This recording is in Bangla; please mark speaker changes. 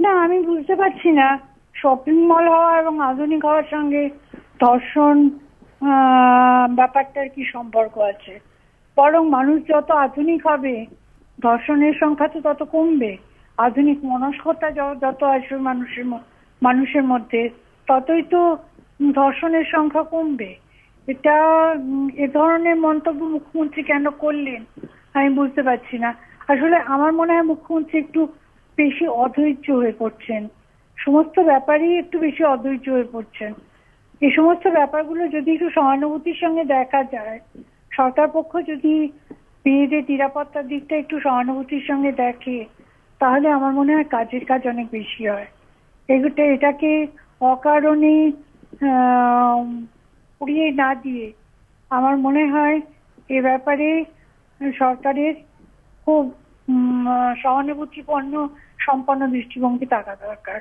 Speaker 1: না, আমি বুঝতে পারছি না শপিং মল হওয়া এবং আধুনিক হওয়ার সঙ্গে ধর্ষণ ব্যাপারটার কি সম্পর্ক আছে। বরং মানুষ যত আধুনিক হবে ধর্ষণের সংখ্যা তো তত কমবে। আধুনিক মনস্কতা যত আসবে মানুষের মধ্যে, ততই তো ধর্ষণের সংখ্যা কমবে। এটা এ ধরনের মন্তব্য মুখ্যমন্ত্রী কেন করলেন আমি বুঝতে পারছি না। আসলে আমার মনে হয় মুখ্যমন্ত্রী একটু বেশি অধৈর্য হয়ে পড়ছেন, সমস্ত ব্যাপারই একটু বেশি অধৈর্য হয়ে পড়ছেন। এই সমস্ত ব্যাপারগুলো যদি একটু সহানুভূতির সঙ্গে দেখা যায়, সরকার পক্ষ যদি মেয়েদের নিরাপত্তার দিকটা একটু সহানুভূতির সঙ্গে দেখে, তাহলে আমার মনে হয় কাজের কাজ অনেক বেশি হয়। এটাকে অকারণে উড়িয়ে না দিয়ে আমার মনে হয় এ ব্যাপারে সরকারের খুব সহানুভূতিপূর্ণ সম্পন্ন দৃষ্টিভঙ্গি থাকা দরকার।